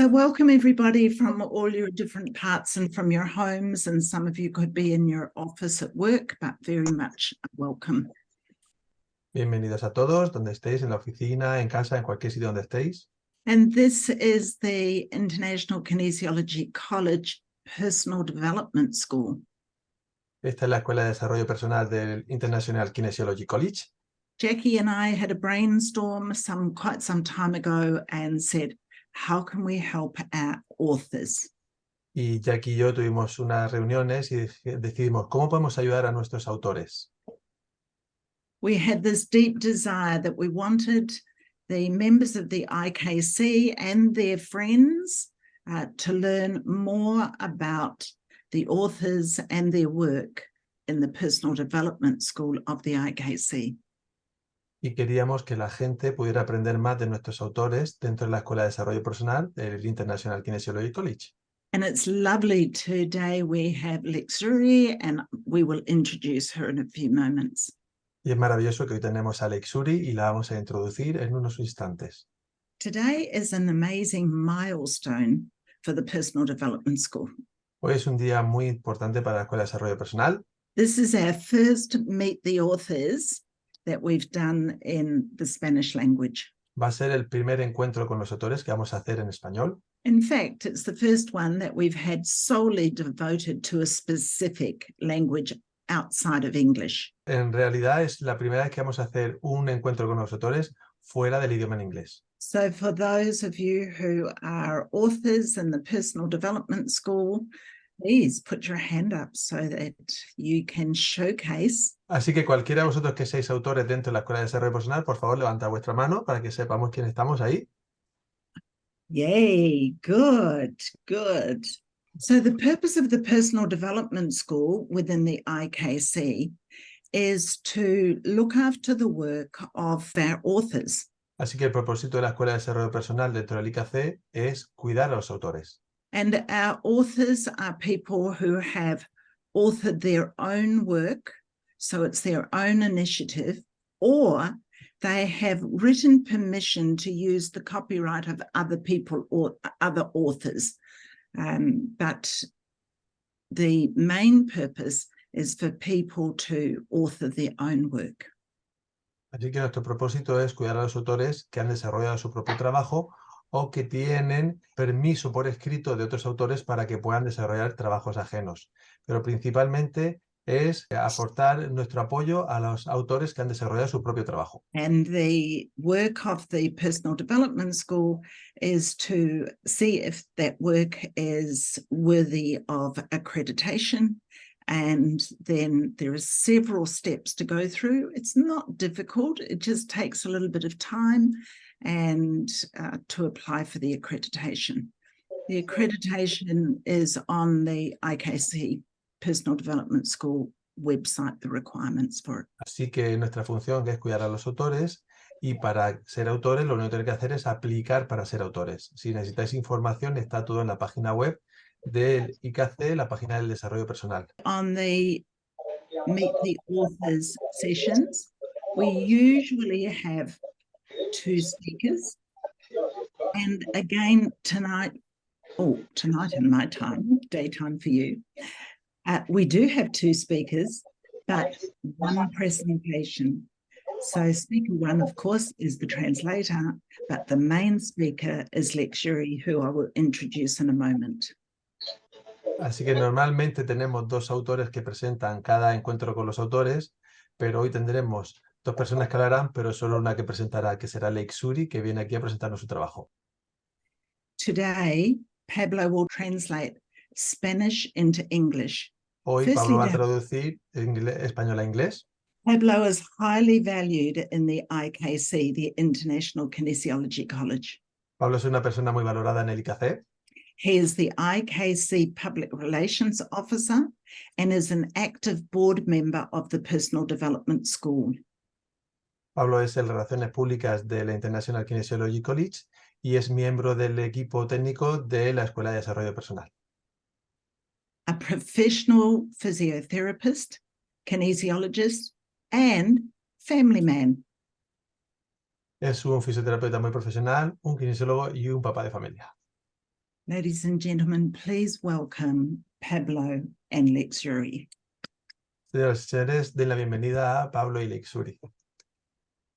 So welcome everybody from all your different parts and from your homes, and some of you could be in your office at work, but very much welcome. Bienvenidos a todos, donde estéis, en la oficina, en casa, en cualquier sitio donde estéis. And this is the International Kinesiology College Personal Development School. Esta es la Escuela de Desarrollo Personal del International Kinesiology College. Jackie and I had a brainstorm quite some time ago and said, how can we help our authors? Y Jackie y yo tuvimos unas reuniones y decidimos cómo podemos ayudar a nuestros autores. We had this deep desire that we wanted the members of the IKC and their friends to learn more about the authors and their work in the Personal Development School of the IKC. Y queríamos que la gente pudiera aprender más de nuestros autores dentro de la Escuela de Desarrollo Personal del International Kinesiology College. And it's lovely today we have Lexuri, and we will introduce her in a few moments. Y es maravilloso que hoy tenemos a Lexuri y la vamos a introducir en unos instantes. Today is an amazing milestone for the Personal Development School. Hoy es un día muy importante para la Escuela de Desarrollo Personal. This is our first Meet the Authors that we've done in the Spanish language. Va a ser el primer encuentro con los autores que vamos a hacer en español. In fact, it's the first one that we've had solely devoted to a specific language outside of English. En realidad es la primera vez que vamos a hacer un encuentro con los autores fuera del idioma en inglés. So for those of you who are authors in the Personal Development School, please put your hand up so that you can showcase. Así que cualquiera de vosotros que seáis autores dentro de la Escuela de Desarrollo Personal, por favor, levantad vuestra mano para que sepamos quién estamos ahí. Yay, good. So the purpose of the Personal Development School within the IKC is to look after the work of our authors. Así que el propósito de la Escuela de Desarrollo Personal dentro del IKC es cuidar a los autores. And our authors are people who have authored their own work, so it's their own initiative, or they have written permission to use the copyright of other people or other authors. But the main purpose is for people to author their own work. Así que nuestro propósito es cuidar a los autores que han desarrollado su propio trabajo o que tienen permiso por escrito de otros autores para que puedan desarrollar trabajos ajenos. Pero principalmente es aportar nuestro apoyo a los autores que han desarrollado su propio trabajo. And the work of the Personal Development School is to see if that work is worthy of accreditation. And then there are several steps to go through. It's not difficult. It just takes a little bit of time and to apply for the accreditation. The accreditation is on the IKC Personal Development School website, the requirements for it. Así que nuestra función es cuidar a los autores y para ser autores lo único que tienen que hacer es aplicar para ser autores. Si necesitáis información está todo en la página web del IKC, la página del desarrollo personal. On the Meet the Authors sessions, we usually have 2 speakers. And again, tonight in my time, daytime for you, we do have 2 speakers, but 1 presentation. So speaker 1, of course, is the translator, but the main speaker is Lexuri, who I will introduce in a moment. Así que normalmente tenemos 2 autores que presentan cada encuentro con los autores, pero hoy tendremos 2 personas que hablarán, pero solo una que presentará, que será Lexuri, que viene aquí a presentarnos su trabajo. Today, Pablo will translate Spanish into English. Hoy Pablo va a traducir español a inglés. Pablo is highly valued in the IKC, the International Kinesiology College. Pablo es una persona muy valorada en el IKC. He is the IKC Public Relations Officer and is an active board member of the Personal Development School. Pablo es el Relaciones Públicas de la International Kinesiology College y es miembro del equipo técnico de la Escuela de Desarrollo Personal. A professional physiotherapist, kinesiologist, and family man. Es un fisioterapeuta muy profesional, un kinesiólogo y un papá de familia. Ladies and gentlemen, please welcome Pablo and Lexuri. Señoras y señores, den la bienvenida a Pablo y Lexuri.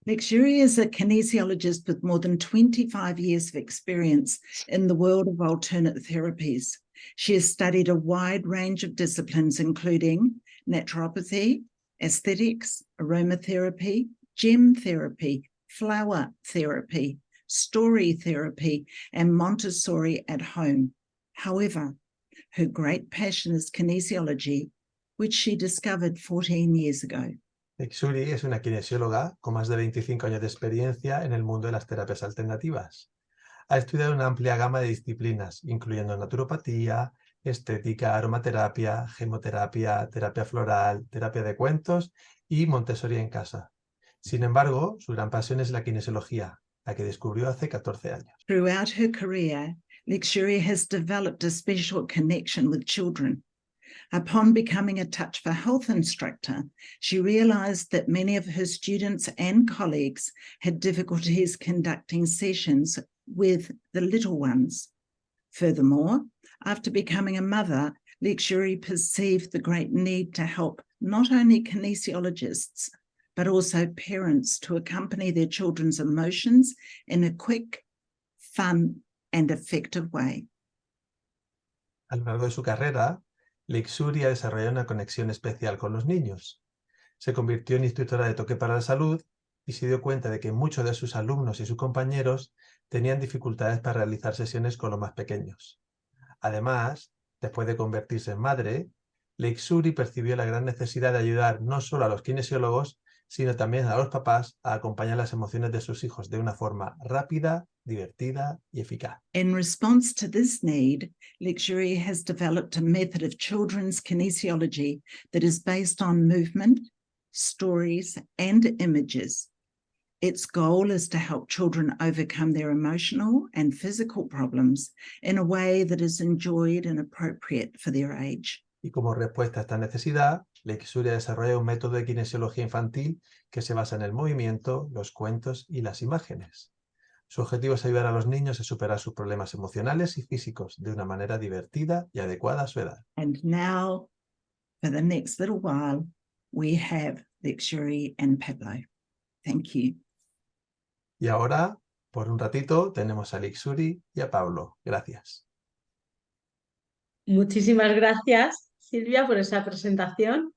Lexuri is a kinesiologist with more than 25 years of experience in the world of alternate therapies. She has studied a wide range of disciplines, including naturopathy, aesthetics, aromatherapy, gem therapy, flower therapy, story therapy, and Montessori at home. However, her great passion is kinesiology, which she discovered 14 years ago. Lexuri es una kinesióloga con más de 25 años de experiencia en el mundo de las terapias alternativas. Ha estudiado una amplia gama de disciplinas, incluyendo naturopatía, estética, aromaterapia, gemoterapia, terapia floral, terapia de cuentos y Montessori en casa. Sin embargo, su gran pasión es la kinesiología, la que descubrió hace 14 años. Throughout her career, Lexuri has developed a special connection with children. Upon becoming a Touch for Health instructor, she realized that many of her students and colleagues had difficulties conducting sessions with the little ones. Furthermore, after becoming a mother, Lexuri perceived the great need to help not only kinesiologists, but also parents to accompany their children's emotions in a quick, fun, and effective way. A lo largo de su carrera, Lexuri ha desarrollado una conexión especial con los niños. Se convirtió en instructora de toque para la salud y se dio cuenta de que muchos de sus alumnos y sus compañeros tenían dificultades para realizar sesiones con los más pequeños. Además, después de convertirse en madre, Lexuri percibió la gran necesidad de ayudar no solo a los kinesiólogos, sino también a los papás a acompañar las emociones de sus hijos de una forma rápida, divertida y eficaz. In response to this need, Lexuri has developed a method of children's kinesiology that is based on movement, stories, and images. Its goal is to help children overcome their emotional and physical problems in a way that is enjoyed and appropriate for their age. Y como respuesta a esta necesidad, Lexuri ha desarrollado un método de kinesiología infantil que se basa en el movimiento, los cuentos y las imágenes. Su objetivo es ayudar a los niños a superar sus problemas emocionales y físicos de una manera divertida y adecuada a su edad. And now, for the next little while, we have Lexuri and Pablo. Thank you. Y ahora, por un ratito, tenemos a Lexuri y a Pablo. Gracias. Muchísimas gracias, Silvia, por esa presentación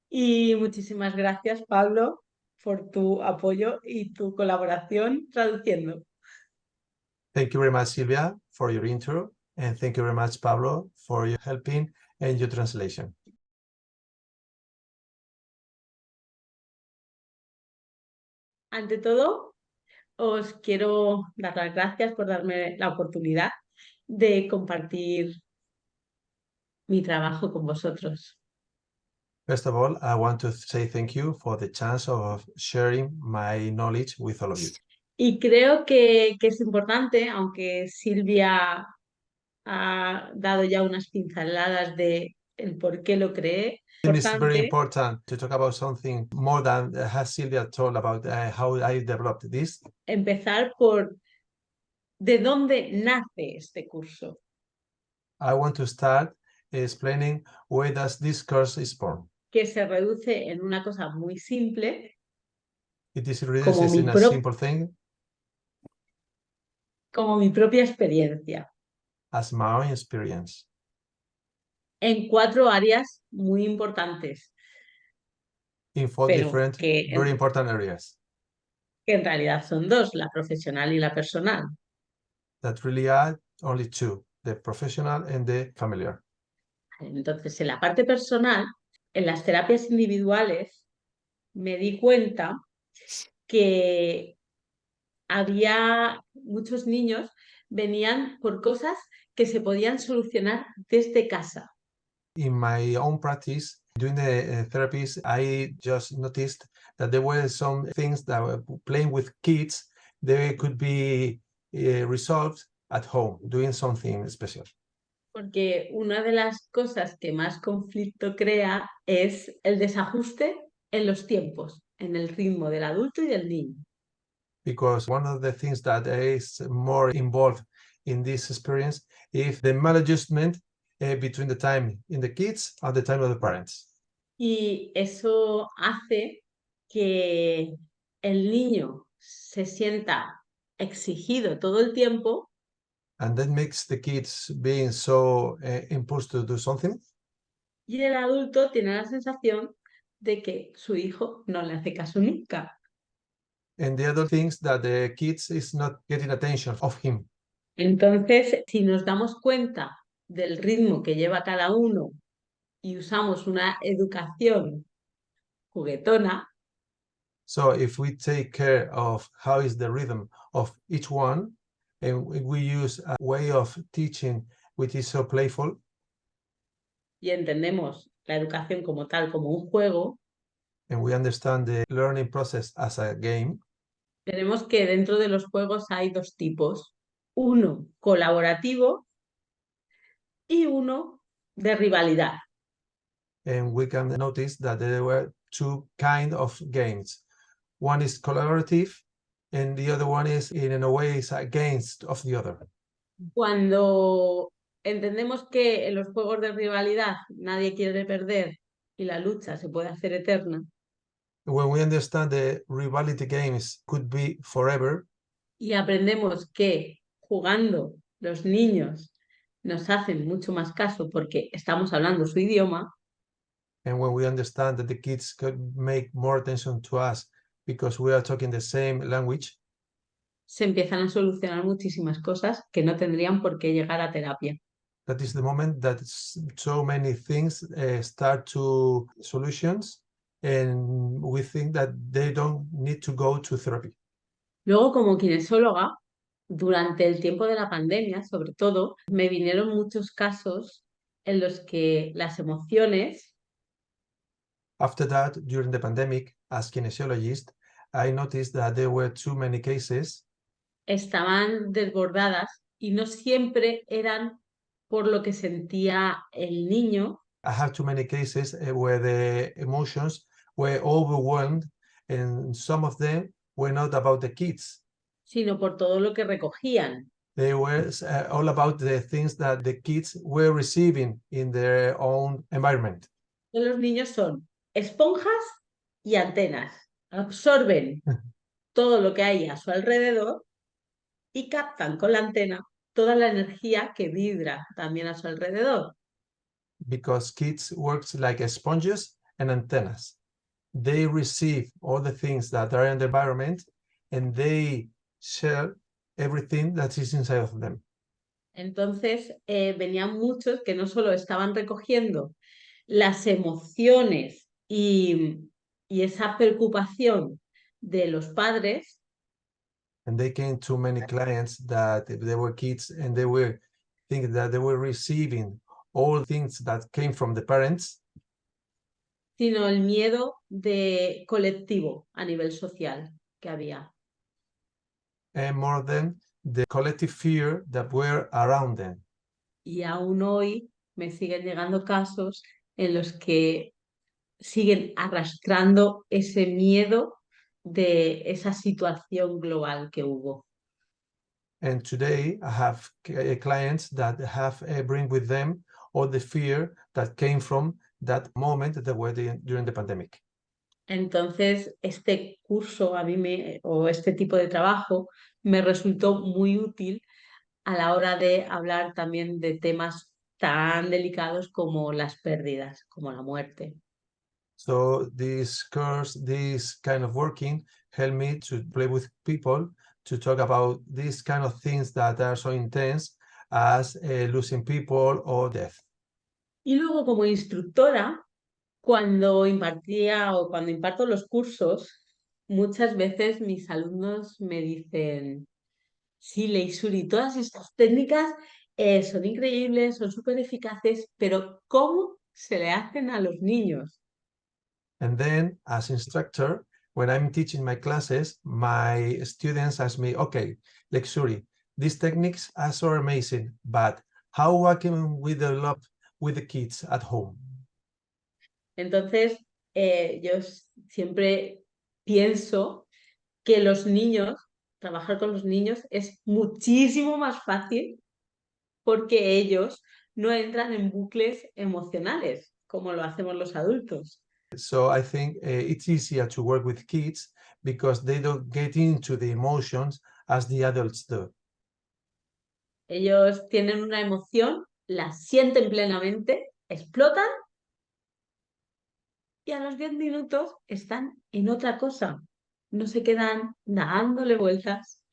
y muchísimas gracias, Pablo, por tu apoyo y tu colaboración traduciendo. Thank you very much, Silvia, for your intro, and thank you very much, Pablo, for your helping and your translation. Ante todo, os quiero dar las gracias por darme la oportunidad de compartir mi trabajo con vosotros. First of all, I want to say thank you for the chance of sharing my knowledge with all of you. Y creo que es importante, aunque Silvia ha dado ya unas pinceladas de el por qué lo creé. And it's very important to talk about something more than has Silvia told about how I developed this. Empezar por de dónde nace este curso. I want to start explaining where does this course is born. Que se reduce en una cosa muy simple. It is reduced in a simple thing. Como mi propia experiencia. As my own experience. En 4 áreas muy importantes. In 4 different, very important areas. Que en realidad son 2, la profesional y la personal. That really are only 2, the professional and the familiar. Entonces, en la parte personal, en las terapias individuales, me di cuenta que había muchos niños venían por cosas que se podían solucionar desde casa. In my own practice, during the therapies, I just noticed that there were some things that were playing with kids, they could be resolved at home, doing something special. Porque una de las cosas que más conflicto crea es el desajuste en los tiempos, en el ritmo del adulto y del niño. Because one of the things that is more involved in this experience if the maladjustment between the time in the kids and the time of the parents. Y eso hace que el niño se sienta exigido todo el tiempo And that makes the kids being so imposed to do something. y el adulto tiene la sensación de que su hijo no le hace caso nunca. And the other things that the kids is not getting attention of him. Entonces, si nos damos cuenta del ritmo que lleva cada uno y usamos una educación juguetona, So if we take care of how is the rhythm of each one, and we use a way of teaching which is so playful, y entendemos la educación como tal, como un juego, and we understand the learning process as a game, tenemos que dentro de los juegos hay dos tipos, uno colaborativo y uno de rivalidad. and we can notice that there were two kind of games. One is collaborative, and the other one is in a way is against of the other. Cuando entendemos que en los juegos de rivalidad nadie quiere perder y la lucha se puede hacer eterna, When we understand the rivalry games could be forever, y aprendemos que jugando los niños nos hacen mucho más caso porque estamos hablando su idioma, and when we understand that the kids could make more attention to us because we are talking the same language, se empiezan a solucionar muchísimas cosas que no tendrían por qué llegar a terapia. that is the moment that so many things start to solutions, and we think that they don't need to go to therapy. Luego, como kinesióloga, durante el tiempo de la pandemia, sobre todo, me vinieron muchos casos en los que las emociones After that, during the pandemic, as kinesiologist, I noticed that there were too many cases estaban desbordadas y no siempre eran por lo que sentía el niño, I have too many cases where the emotions were overwhelmed, and some of them were not about the kids. sino por todo lo que recogían. They were all about the things that the kids were receiving in their own environment. Los niños son esponjas y antenas. Absorben todo lo que hay a su alrededor y captan con la antena toda la energía que vibra también a su alrededor. Because kids works like sponges and antennas. They receive all the things that are in the environment, and they share everything that is inside of them. Entonces, venían muchos que no solo estaban recogiendo las emociones y esa preocupación de los padres, And they came to many clients that they were kids, and they were thinking that they were receiving all things that came from the parents, sino el miedo de colectivo a nivel social que había. and more than the collective fear that were around them. Y aún hoy me siguen llegando casos en los que siguen arrastrando ese miedo de esa situación global que hubo. And today I have clients that have bring with them all the fear that came from that moment that were during the pandemic. Entonces, este curso a mí o este tipo de trabajo me resultó muy útil a la hora de hablar también de temas tan delicados como las pérdidas, como la muerte. So this course, this kind of working helped me to play with people, to talk about these kind of things that are so intense as losing people or death. Y luego como instructora, cuando impartía o cuando imparto los cursos, muchas veces mis alumnos me dicen, sí, Leisuri, todas estas técnicas son increíbles, son súper eficaces, pero ¿cómo se le hacen a los niños? And then as instructor, when I'm teaching my classes, my students ask me, okay, Lexuri, these techniques are so amazing, but how can we develop with the kids at home? Entonces, yo siempre pienso que los niños trabajar con los niños es muchísimo más fácil porque ellos no entran en bucles emocionales como lo hacemos los adultos. So I think it's easier to work with kids because they don't get into the emotions as the adults do. Ellos tienen una emoción, la sienten plenamente, explotan y a los 10 minutos están en otra cosa. No se quedan dándole vueltas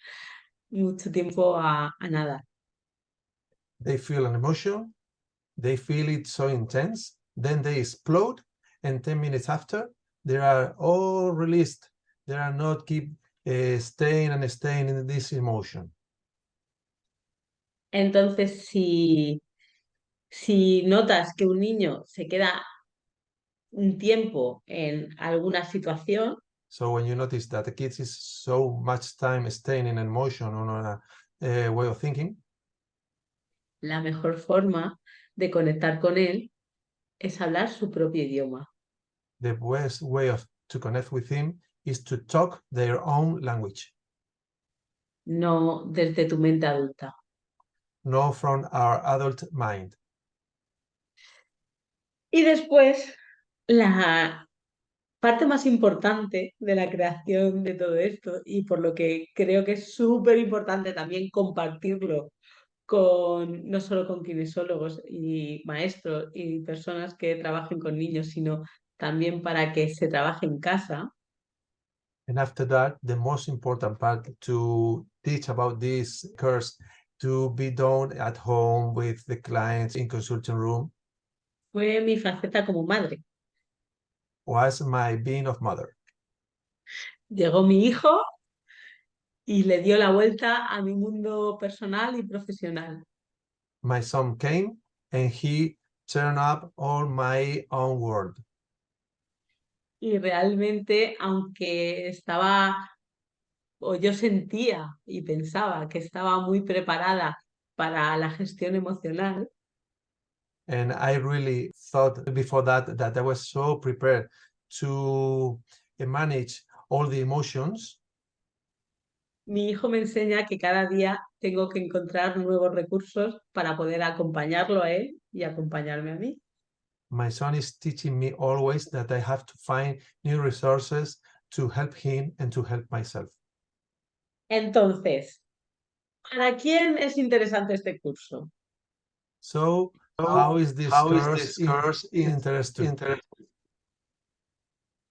mucho tiempo a nada. They feel an emotion, they feel it so intense, then they explode, and 10 minutes after, they are all released. They are not keep staying and staying in this emotion. Entonces, si notas que un niño se queda un tiempo en alguna situación, So when you notice that the kids is so much time staying in an emotion or on a way of thinking, la mejor forma de conectar con él es hablar su propio idioma. the best way to connect with him is to talk their own language, No desde tu mente adulta. not from our adult mind. Y después, la parte más importante de la creación de todo esto, y por lo que creo que es súper importante también compartirlo con, no solo con kinesiólogos y maestros y personas que trabajen con niños, sino también para que se trabaje en casa, And after that, the most important part to teach about this course to be done at home with the clients in consulting room fue mi faceta como madre. was my being of mother. Llegó mi hijo y le dio la vuelta a mi mundo personal y profesional. My son came and he turned up all my own world. Y realmente, aunque estaba, o yo sentía y pensaba que estaba muy preparada para la gestión emocional, And I really thought before that I was so prepared to manage all the emotions. mi hijo me enseña que cada día tengo que encontrar nuevos recursos para poder acompañarlo a él y acompañarme a mí. My son is teaching me always that I have to find new resources to help him and to help myself. Entonces, ¿para quién es interesante este curso? So how is this course interesting?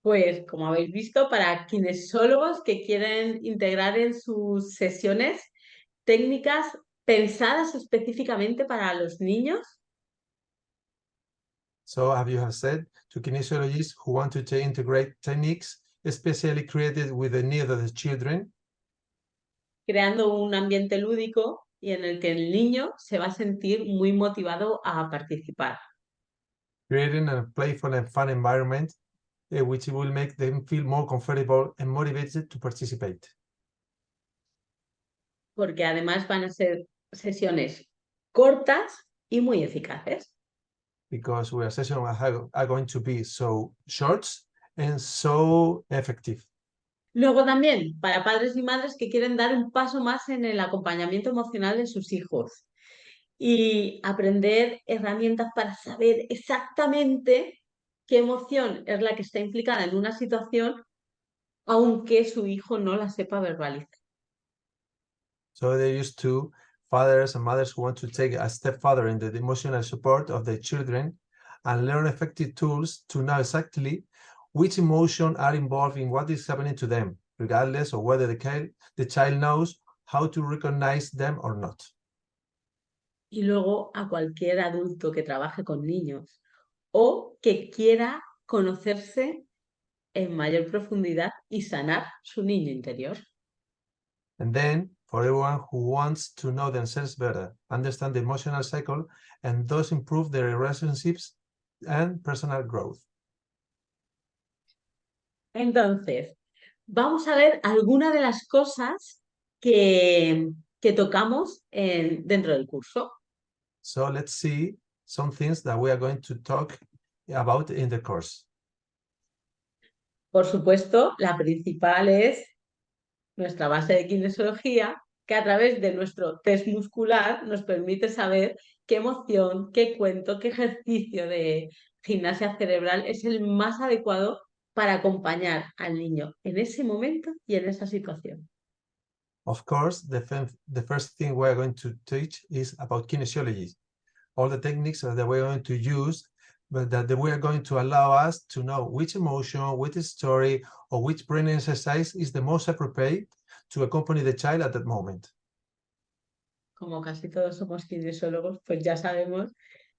Pues, como habéis visto, para kinesiólogos que quieren integrar en sus sesiones técnicas pensadas específicamente para los niños, So as you have said, to kinesiologists who want to integrate techniques especially created with the need of the children, creando un ambiente lúdico y en el que el niño se va a sentir muy motivado a participar. creating a playful and fun environment which will make them feel more comfortable and motivated to participate. Porque además van a ser sesiones cortas y muy eficaces. Because our sessions are going to be so short and so effective. Luego también para padres y madres que quieren dar un paso más en el acompañamiento emocional de sus hijos y aprender herramientas para saber exactamente qué emoción es la que está implicada en una situación, aunque su hijo no la sepa verbalizar. So they're used to fathers and mothers who want to take a step further in the emotional support of their children and learn effective tools to know exactly which emotions are involved in what is happening to them, regardless of whether the child knows how to recognize them or not. Y luego a cualquier adulto que trabaje con niños o que quiera conocerse en mayor profundidad y sanar su niño interior. And then for everyone who wants to know themselves better, understand the emotional cycle, and thus improve their relationships and personal growth. Entonces, vamos a ver algunas de las cosas que tocamos dentro del curso. So let's see some things that we are going to talk about in the course. Por supuesto, la principal es nuestra base de kinesiología, que a través de nuestro test muscular nos permite saber qué emoción, qué cuento, qué ejercicio de gimnasia cerebral es el más adecuado para acompañar al niño en ese momento y en esa situación. Of course, the first thing we're going to teach is about kinesiology. All the techniques that we're going to use, but that we're going to allow us to know which emotion, which story, or which brain exercise is the most appropriate to accompany the child at that moment. Como casi todos somos kinesiólogos, pues ya sabemos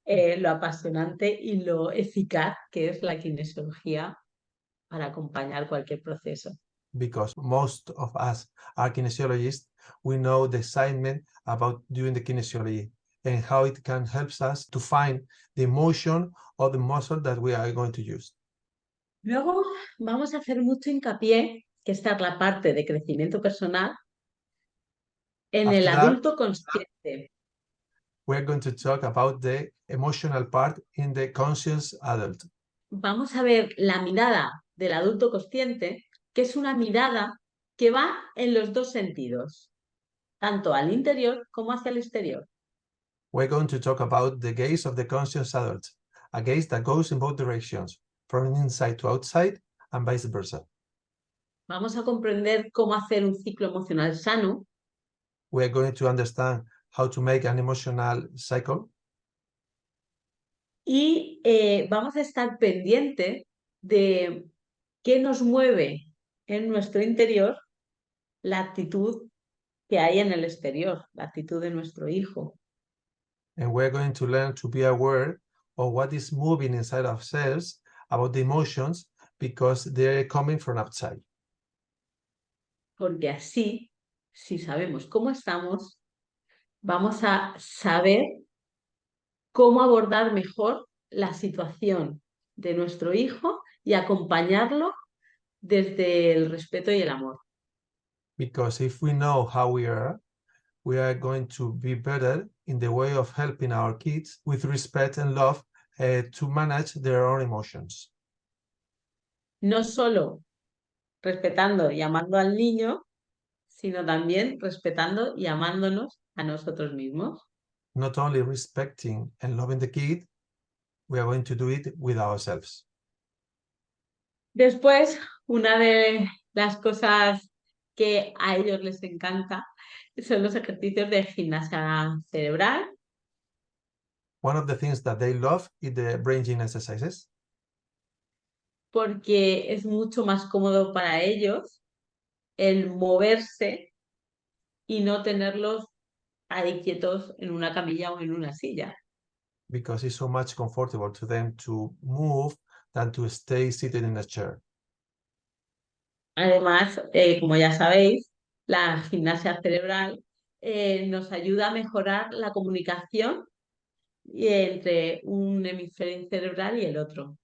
lo apasionante y lo eficaz que es la kinesiología para acompañar cualquier proceso. Because most of us are kinesiologists, we know the excitement about doing the kinesiology and how it can help us to find the emotion or the muscle that we are going to use. Luego vamos a hacer mucho hincapié, que esta es la parte de crecimiento personal, en el After that, adulto consciente. we're going to talk about the emotional part in the conscious adult. Vamos a ver la mirada del adulto consciente, que es una mirada que va en los dos sentidos, tanto al interior como hacia el exterior. We're going to talk about the gaze of the conscious adult, a gaze that goes in both directions, from inside to outside and vice versa. Vamos a comprender cómo hacer un ciclo emocional sano We're going to understand how to make an emotional cycle, y vamos a estar pendiente de qué nos mueve en nuestro interior la actitud que hay en el exterior, la actitud de nuestro hijo. and we're going to learn to be aware of what is moving inside ourselves about the emotions because they're coming from outside. Porque así, si sabemos cómo estamos, vamos a saber cómo abordar mejor la situación de nuestro hijo y acompañarlo desde el respeto y el amor. Because if we know how we are going to be better in the way of helping our kids with respect and love to manage their own emotions. No solo respetando y amando al niño, sino también respetando y amándonos a nosotros mismos. Not only respecting and loving the kid, we are going to do it with ourselves. Después, una de las cosas que a ellos les encanta son los ejercicios de gimnasia cerebral, One of the things that they love is the brain gym exercises porque es mucho más cómodo para ellos el moverse y no tenerlos ahí quietos en una camilla o en una silla. because it's so much comfortable to them to move than to stay seated in a chair. Además, como ya sabéis, la gimnasia cerebral nos ayuda a mejorar la comunicación entre un hemisferio cerebral y el otro.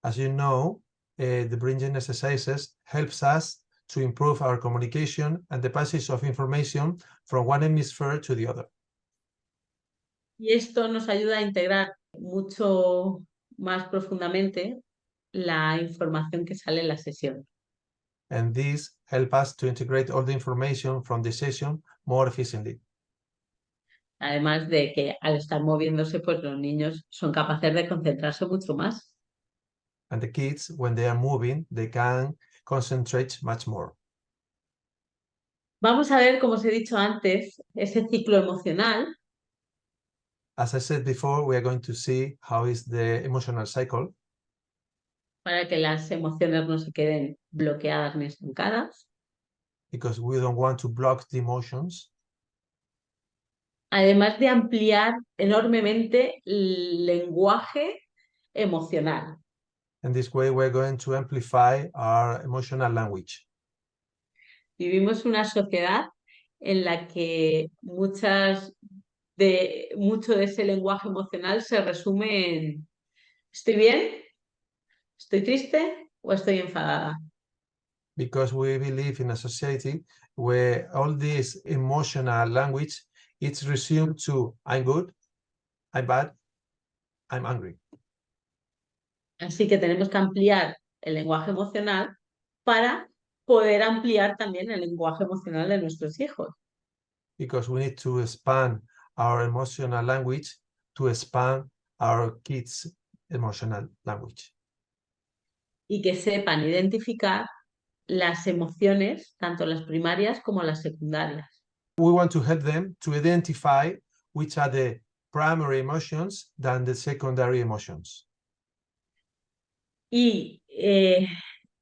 As you know, the brain gym exercises helps us to improve our communication and the passage of information from one hemisphere to the other. Y esto nos ayuda a integrar mucho más profundamente la información que sale en la sesión. And this helps us to integrate all the information from the session more efficiently. Además de que al estar moviéndose, pues los niños son capaces de concentrarse mucho más. And the kids, when they are moving, they can concentrate much more. Vamos a ver, como os he dicho antes, ese ciclo emocional. As I said before, we are going to see how is the emotional cycle Para que las emociones no se queden bloqueadas ni estancadas. because we don't want to block the emotions. Además de ampliar enormemente el lenguaje emocional. And this way, we're going to amplify our emotional language. Vivimos una sociedad en la que mucho de ese lenguaje emocional se resume en ¿estoy bien? ¿Estoy triste? ¿O estoy enfadada? Because we believe in a society where all this emotional language it's resumed to I'm good, I'm bad, I'm angry. Así que tenemos que ampliar el lenguaje emocional para poder ampliar también el lenguaje emocional de nuestros hijos. Because we need to expand our emotional language to expand our kids' emotional language. Y que sepan identificar las emociones, tanto las primarias como las secundarias. We want to help them to identify which are the primary emotions than the secondary emotions. Y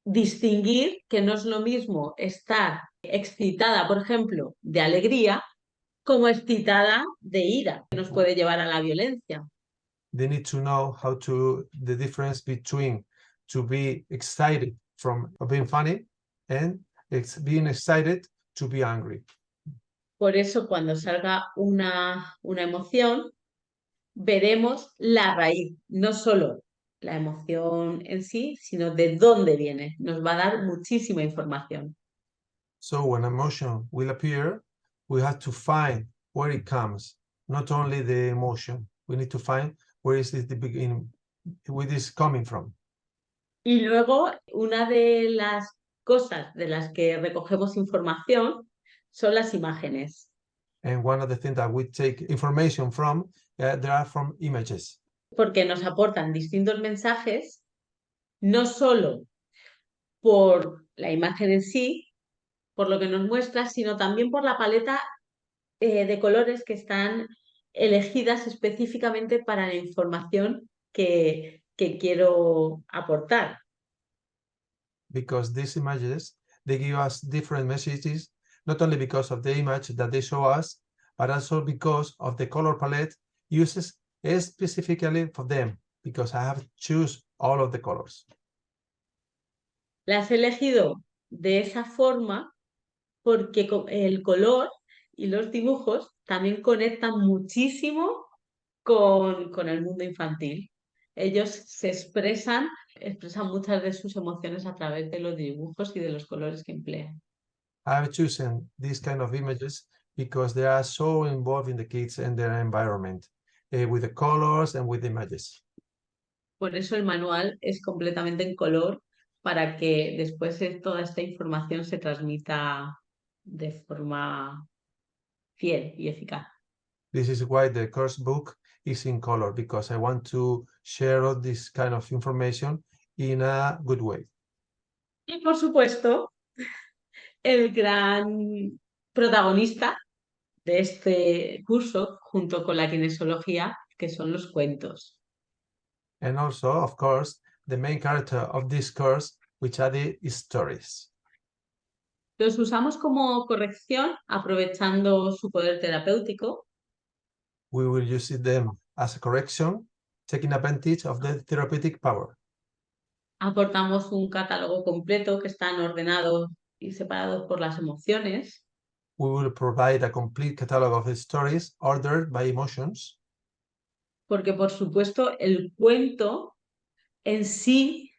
distinguir que no es lo mismo estar excitada, por ejemplo, de alegría, como excitada de ira, que nos puede llevar a la violencia. They need to know how to the difference between to be excited from being funny and it's being excited to be angry. Por eso, cuando salga una emoción, veremos la raíz, no solo la emoción en sí, sino de dónde viene. Nos va a dar muchísima información. So when emotion will appear, we have to find where it comes, not only the emotion. We need to find where is it the beginning, where it is coming from. Y luego, una de las cosas de las que recogemos información son las imágenes. And one of the things that we take information from, they are from images. Porque nos aportan distintos mensajes, no solo por la imagen en sí, por lo que nos muestra, sino también por la paleta de colores que están elegidas específicamente para la información que quiero aportar. Because these images, they give us different messages, not only because of the image that they show us, but also because of the color palette uses specifically for them, because I have to choose all of the colors. Las he elegido de esa forma porque el color y los dibujos también conectan muchísimo con el mundo infantil. Ellos se expresan muchas de sus emociones a través de los dibujos y de los colores que emplean. I have chosen these kind of images because they are so involved in the kids and their environment, with the colors and with the images. Por eso el manual es completamente en color para que después toda esta información se transmita de forma fiel y eficaz. This is why the course book is in color, because I want to share all this kind of information in a good way. Y por supuesto, el gran protagonista de este curso, junto con la kinesiología, que son los cuentos. And also, of course, the main character of this course, which are the stories. Los usamos como corrección, aprovechando su poder terapéutico. We will use them as a correction, taking advantage of the therapeutic power. Aportamos un catálogo completo que están ordenados y separados por las emociones. We will provide a complete catalog of stories ordered by emotions. Porque, por supuesto, el cuento en sí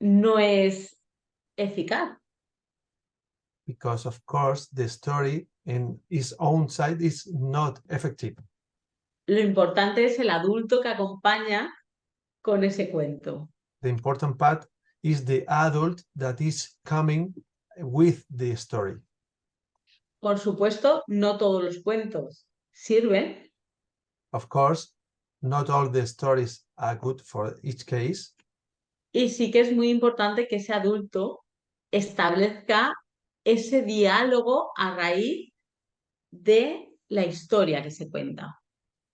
no es eficaz. Because, of course, the story in its own side is not effective. Lo importante es el adulto que acompaña con ese cuento. The important part is the adult that is coming with the story. Por supuesto, no todos los cuentos sirven. Of course, not all the stories are good for each case. Y sí que es muy importante que ese adulto establezca ese diálogo a raíz de la historia que se cuenta.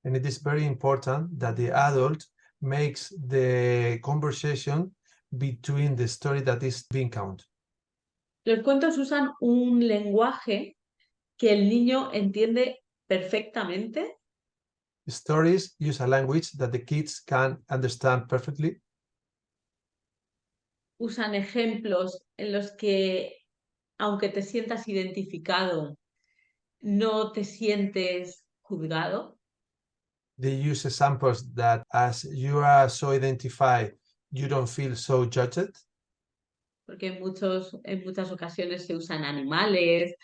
And it is very important that the adult makes the conversation between the story that is being counted. Los cuentos usan un lenguaje que el niño entiende perfectamente. Stories use a language that the kids can understand perfectly. Usan ejemplos en los que, aunque te sientas identificado, no te sientes juzgado. They use examples that as you are so identified, you don't feel so judged. Porque en muchas ocasiones se usan animales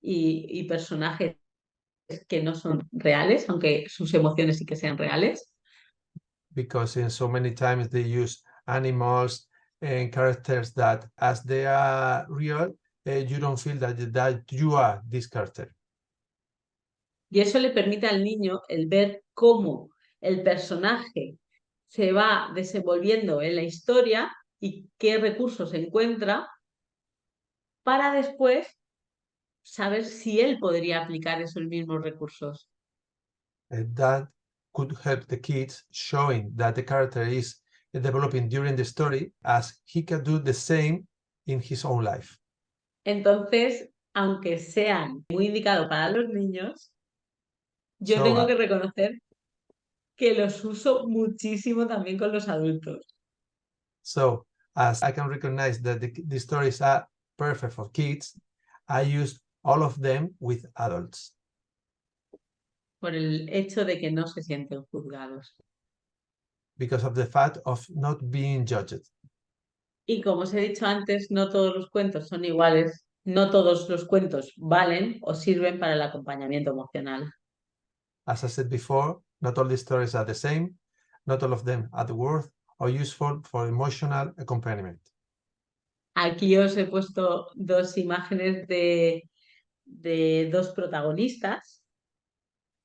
y personajes que no son reales, aunque sus emociones sí que sean reales. Because in so many times they use animals and characters that as they are real, you don't feel that you are this character. Y eso le permite al niño el ver cómo el personaje se va desenvolviendo en la historia y qué recursos encuentra para después saber si él podría aplicar esos mismos recursos. That could help the kids, showing that the character is developing during the story as he can do the same in his own life. Entonces, aunque sean muy indicados para los niños, yo So, tengo que reconocer que los uso muchísimo también con los adultos. So, as I can recognize that the stories are perfect for kids, I use all of them with adults Por el hecho de que no se sienten juzgados. because of the fact of not being judged. Y como os he dicho antes, no todos los cuentos son iguales, no todos los cuentos valen o sirven para el acompañamiento emocional. As I said before, not all the stories are the same, not all of them are worth or useful for emotional accompaniment. Aquí os he puesto dos imágenes de dos protagonistas.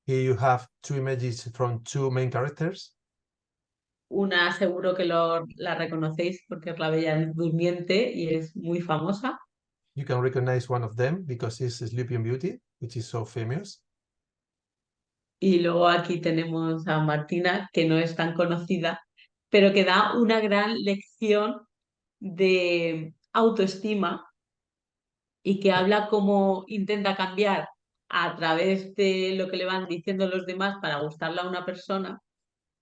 Here you have two images from two main characters. Una seguro que la reconocéis porque es la Bella Durmiente y es muy famosa. You can recognize one of them because it's Sleeping Beauty, which is so famous. Y luego aquí tenemos a Martina, que no es tan conocida, pero que da una gran lección de autoestima y que habla cómo intenta cambiar a través de lo que le van diciendo los demás para gustarle a una persona,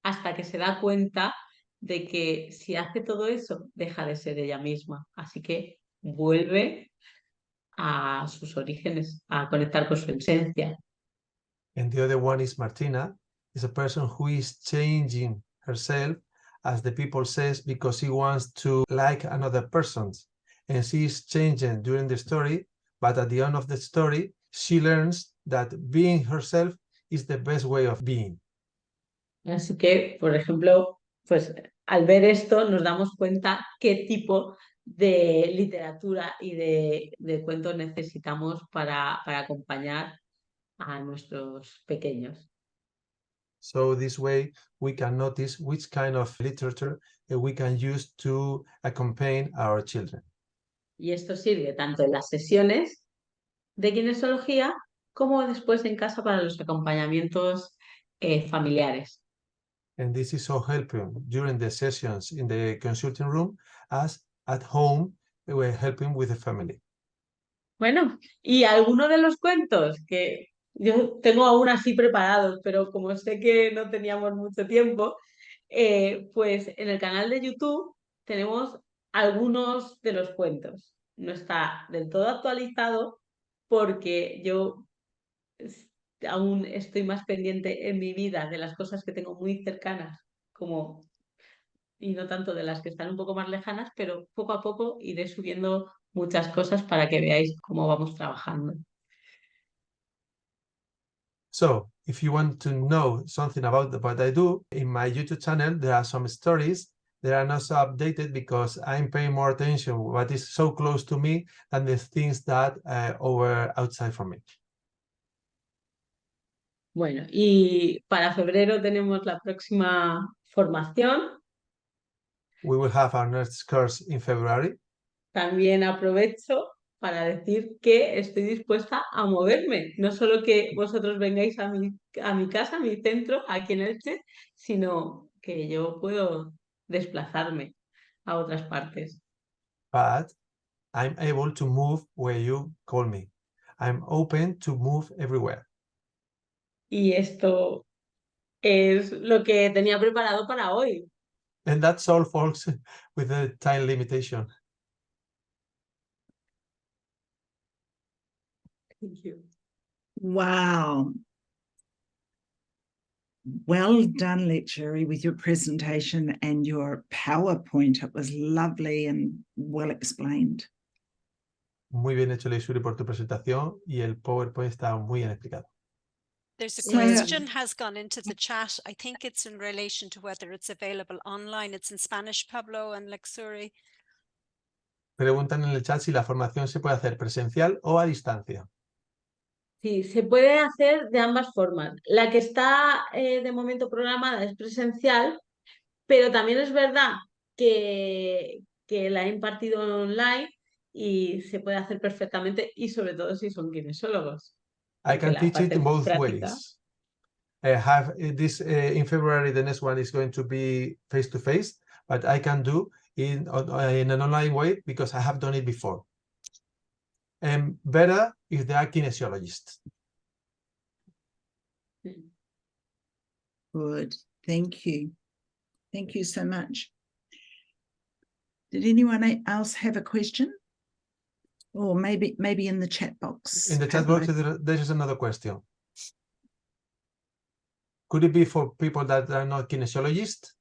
hasta que se da cuenta de que si hace todo eso, deja de ser ella misma. Así que vuelve a sus orígenes, a conectar con su esencia. And the other one is Martina, is a person who is changing herself, as the people says, because she wants to like another person. And she is changing during the story, but at the end of the story, she learns that being herself is the best way of being. Así que, por ejemplo, pues al ver esto nos damos cuenta qué tipo de literatura y de cuentos necesitamos para acompañar a nuestros pequeños. So this way we can notice which kind of literature we can use to accompany our children. Y esto sirve tanto en las sesiones de kinesiología como después en casa para los acompañamientos familiares. And this is so helpful during the sessions in the consulting room as at home we're helping with the family. Bueno, y algunos de los cuentos que yo tengo aún así preparados, pero como sé que no teníamos mucho tiempo, pues en el canal de YouTube tenemos algunos de los cuentos. No está del todo actualizado porque yo aún estoy más pendiente en mi vida de las cosas que tengo muy cercanas como y no tanto de las que están un poco más lejanas, pero poco a poco iré subiendo muchas cosas para que veáis cómo vamos trabajando. So if you want to know something about what I do, in my YouTube channel, there are some stories that are not so updated because I'm paying more attention what is so close to me than the things that over outside from me. Bueno, y para febrero tenemos la próxima formación. We will have our next course in February. También aprovecho para decir que estoy dispuesta a moverme, no solo que vosotros vengáis a mi casa, a mi centro, aquí en Elche, sino que yo puedo desplazarme a otras partes. But I'm able to move where you call me. I'm open to move everywhere. Y esto es lo que tenía preparado para hoy. And that's all, folks, with the time limitation. Thank you. Wow. Well done, Lectury, with your presentation and your PowerPoint. It was lovely and well explained. Muy bien hecho, Leisuri, por tu presentación y el PowerPoint está muy bien explicado. There's a So- question has gone into the chat. I think it's in relation to whether it's available online. It's in Spanish, Pablo and Lexuri. Preguntan en el chat si la formación se puede hacer presencial o a distancia. Sí, se puede hacer de ambas formas. La que está de momento programada es presencial, pero también es verdad que la he impartido online y se puede hacer perfectamente y sobre todo si son kinesiólogos. I Porque can la teach it parte both práctica. ways. In February, the next one is going to be face-to-face, but I can do in an online way because I have done it before. And better if they are kinesiologists. Good. Thank you. Thank you so much. Did anyone else have a question? Or maybe in the chat box? In the chat box, Pablo? there is another question. Could it be for people that are not kinesiologists?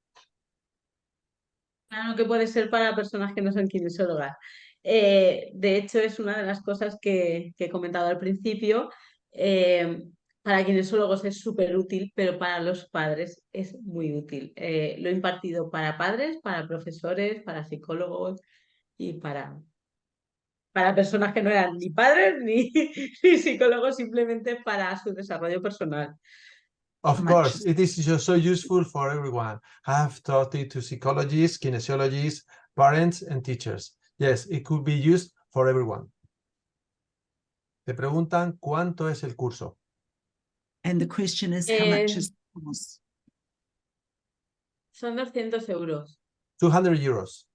Claro que puede ser para personas que no son kinesiólogas. De hecho, es una de las cosas que he comentado al principio. Para kinesiólogos es súper útil, pero para los padres es muy útil. Lo he impartido para padres, para profesores, para psicólogos y para personas que no eran ni padres ni, ni psicólogos, simplemente para su desarrollo personal. Of Much. course, it is just so useful for everyone. I have taught it to psychologists, kinesiologists, parents, and teachers. Yes, it could be used for everyone. Te preguntan cuánto es el curso. And the question is, how much is the course? Son 200 euros. 200 euros.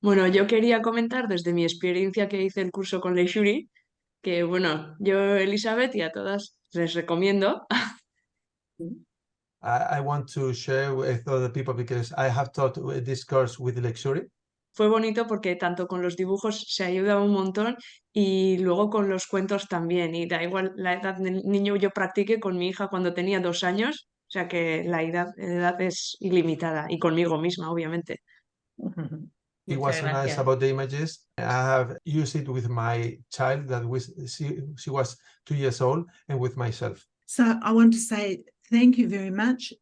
Bueno, yo quería comentar desde mi experiencia que hice el curso con Leishuri, que bueno, yo, Elizabeth, y a todas les recomiendo. I want to share with other people because I have taught this course with Lexuri. Fue bonito porque tanto con los dibujos se ayuda un montón y luego con los cuentos también. Y da igual la edad del niño, yo practiqué con mi hija cuando tenía 2 años, o sea que la edad es ilimitada y conmigo misma, obviamente. It Muchas was so nice gracias. about the images. I have used it with my child that she was 2 years old and with myself. So I want to say thank you very much.